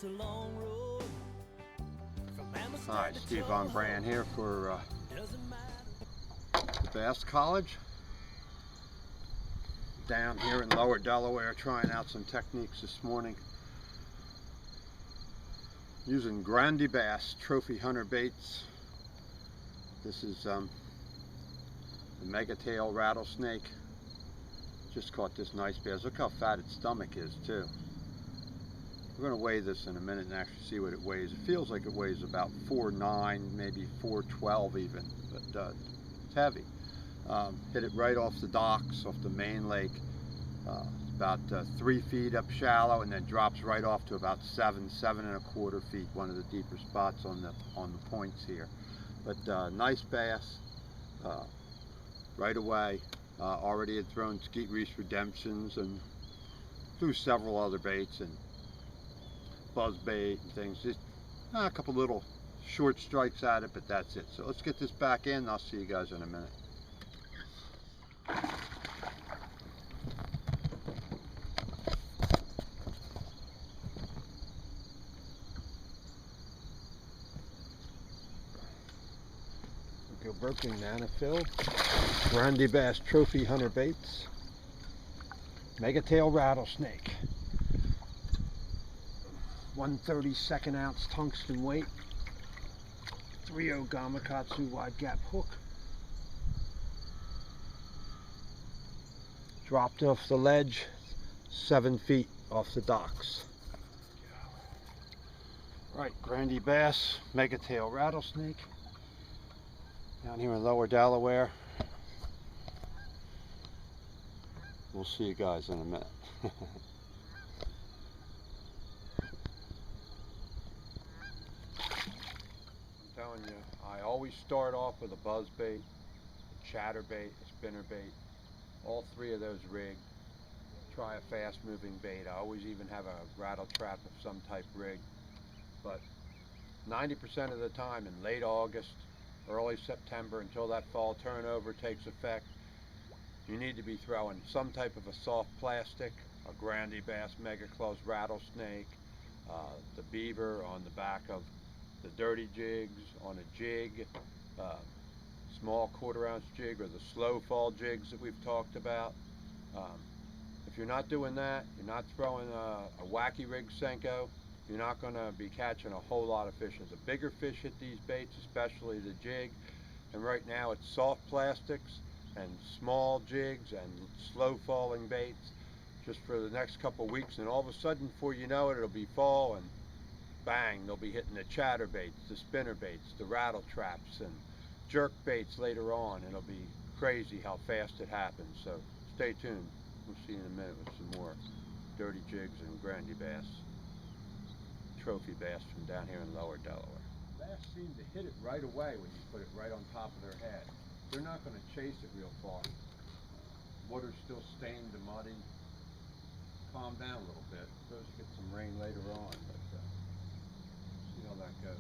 It's a long road from Amsterdam. Hi, Steve Von Brand here for Doesn't matter. the Bass College. Down here in Lower Delaware trying out some techniques this morning. Using Grande Bass Trophy Hunter baits. This is the Megatail rattlesnake. Just caught this nice bass. Look how fat its stomach is too. We're going to weigh this in a minute and actually see what it weighs. It feels like it weighs about 4.9, maybe 4.12 even, but it's heavy. Hit it right off the docks, off the main lake. It's about 3 feet up shallow, and then drops right off to about 7.25 feet. One of the deeper spots on the points here. But nice bass. Right away. Already had thrown skeet reef redemptions and threw several other baits and buzz bait and things. Just a couple little short strikes at it, but that's it. So let's get this back in and I'll see you guys in a minute. Gilberto Nanofil, Grande Bass Trophy Hunter baits, Megatail rattlesnake, 1/32 ounce tungsten weight, 3/0 Gamakatsu wide gap hook, dropped off the ledge 7 feet off the docks. Right, Grande Bass, Megatail rattlesnake. Down here in Lower Delaware. We'll see you guys in a minute. I'm telling you, I always start off with a buzz bait, a chatter bait, a spinner bait. All three of those rigged. Try a fast moving bait. I always even have a rattle trap of some type rigged. But 90% of the time in late August, early September, until that fall turnover takes effect, you need to be throwing some type of a soft plastic, a Grande Bass Mega Claws rattlesnake, the beaver on the back of the dirty jigs, on a jig, small 1/4 ounce jig, or the slow fall jigs that we've talked about. If you're not doing that, you're not throwing a wacky rig Senko, you're not going to be catching a whole lot of fish. The bigger fish hit these baits, especially the jig, and right now it's soft plastics and small jigs and slow falling baits just for the next couple weeks, and all of a sudden, before you know it, it'll be fall and bang, they'll be hitting the chatter baits, the spinner baits, the rattle traps, and jerk baits later on, and it'll be crazy how fast it happens. So stay tuned. We'll see you in a minute with some more dirty jigs and Grande Bass Trophy bass from down here in Lower Delaware. Bass seem to hit it right away when you put it right on top of their head. They're not going to chase it real far. Water's still stained and muddy. Calm down a little bit. Suppose you get some rain later on, but see how that goes.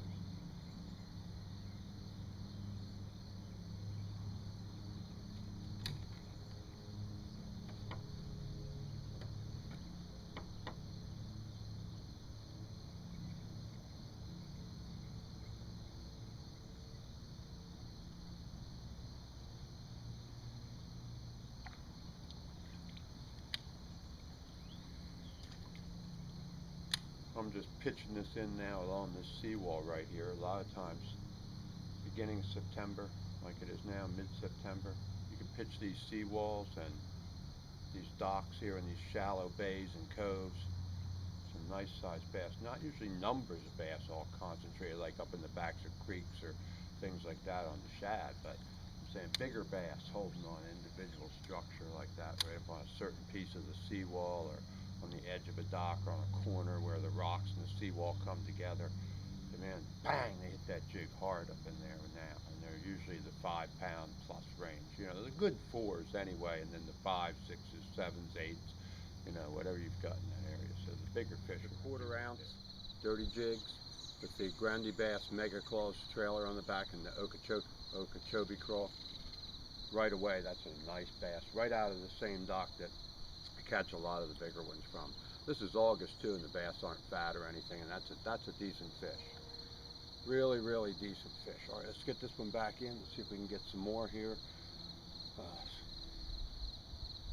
I'm just pitching this in now along this seawall right here. A lot of times, beginning September, like it is now, mid-September, you can pitch these seawalls and these docks here in these shallow bays and coves. Some nice sized bass. Not usually numbers of bass all concentrated like up in the backs of creeks or things like that on the shad, but I'm saying bigger bass holding on individual structure like that right up on a certain piece of the seawall or on the edge of a dock or on a corner where the rocks and the seawall come together. And man, bang, they hit that jig hard up in there now. And they're usually the 5 pound plus range. You know, the good 4s anyway, and then the 5s, 6s, 7s, 8s, you know, whatever you've got in that area. So the bigger fish. The 1/4 ounce dirty jigs with the Grande Bass Mega Claws trailer on the back and the Okeechobee crawl. Right away, that's a nice bass. Right out of the same dock that I catch a lot of the bigger ones from. This is August too, and the bass aren't fat or anything, and that's a decent fish. Really, really decent fish. All right, let's get this one back in. Let's see if we can get some more here.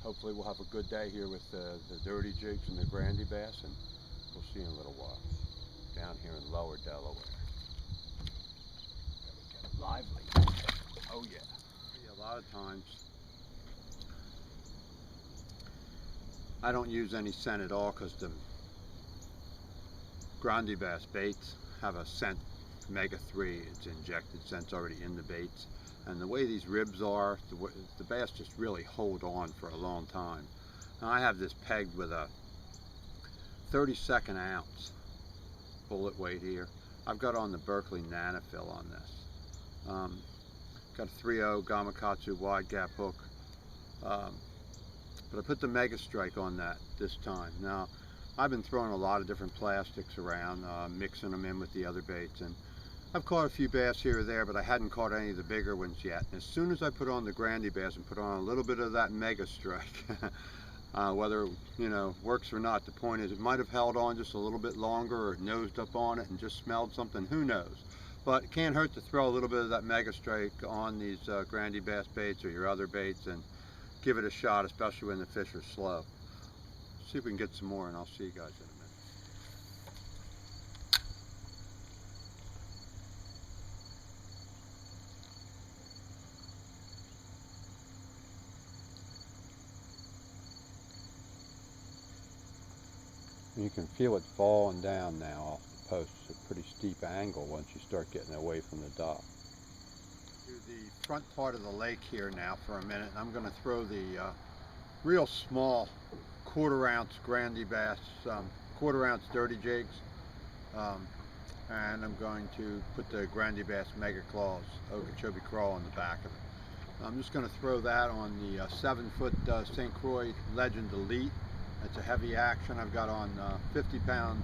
Hopefully we'll have a good day here with the dirty jigs and the Grandy bass, and we'll see in a little while. Down here in lower Delaware. There we go. Lively. Oh yeah. A lot of times I don't use any scent at all because the Grandy bass baits have a scent, omega-3. It's injected scent's already in the baits. And the way these ribs are, the bass just really hold on for a long time. Now I have this pegged with a 32nd ounce bullet weight here. I've got on the Berkley Nanofill on this. Got a 3.0 Gamakatsu wide gap hook. But I put the Mega Strike on that this time. Now, I've been throwing a lot of different plastics around, mixing them in with the other baits, and I've caught a few bass here or there, but I hadn't caught any of the bigger ones yet. And as soon as I put on the Grandy bass and put on a little bit of that Mega Strike, whether works or not, the point is it might have held on just a little bit longer or nosed up on it and just smelled something, who knows. But it can't hurt to throw a little bit of that Mega Strike on these Grandy bass baits or your other baits and give it a shot, especially when the fish are slow. See if we can get some more, and I'll see you guys in a minute. You can feel it falling down now off the post. It's a pretty steep angle once you start getting away from the dock. To the front part of the lake here now for a minute. I'm going to throw the real small 1/4 ounce Grandy bass, 1/4 ounce dirty jigs, and I'm going to put the Grandy bass Mega Claws Okeechobee Crawl on the back of it. I'm just going to throw that on the 7-foot St. Croix Legend Elite. It's a heavy action. I've got on 50-pound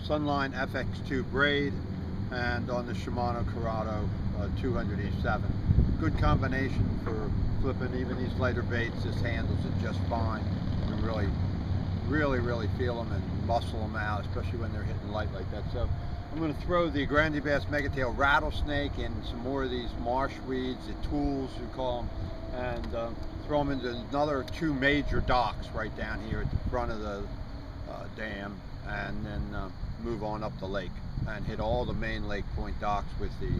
Sunline FX2 braid and on the Shimano Corrado 200E7. Good combination for flipping even these lighter baits. This handles it just fine. You can really feel them and muscle them out, especially when they're hitting light like that. So I'm going to throw the Grandy Bass Megatail Rattlesnake and some more of these marsh weeds, the tools you call them, and throw them into another 2 major docks right down here at the front of the dam, and then move on up the lake and hit all the main Lake Point docks with the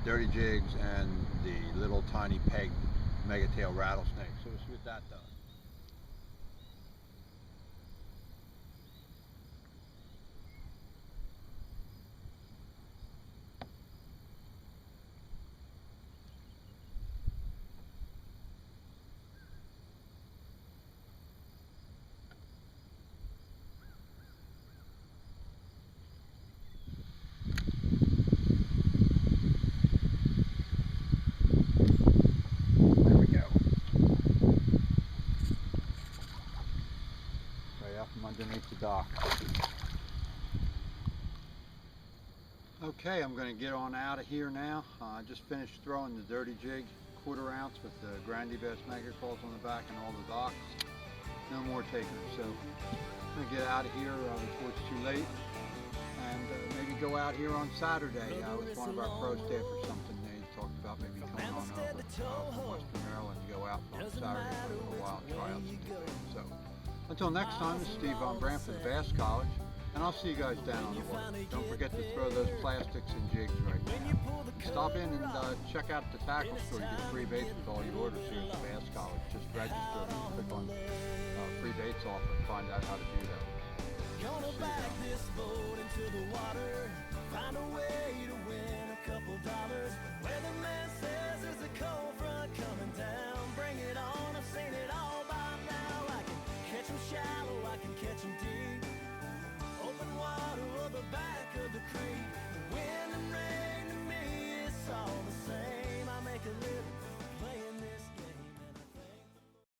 dirty jigs and the little tiny pegged Megatail Rattlesnake. So we'll see what that does. Underneath the dock. Okay, I'm going to get on out of here now. I just finished throwing the dirty jig 1/4 ounce with the Grandy Bass Mega Claws on the back and all the docks. No more taking them, so I'm going to get out of here before it's too late, and maybe go out here on Saturday with one of our pro staff or something. They talked about maybe coming on over from Western Maryland to go out on Saturday for a little while and try out some new things. So until next time, this is Steve Von Brandt for the Bass College, and I'll see you guys down on the water. Don't forget to throw those plastics and jigs right now. Stop in and check out the tackle store. You get free baits with all your orders here at the Bass College. Just register and click on free baits offer and find out how to do that. Gonna back this boat into the water, find a way to win a couple dollars. Weatherman says there's a cold front coming down. Bring it on, I've seen it all by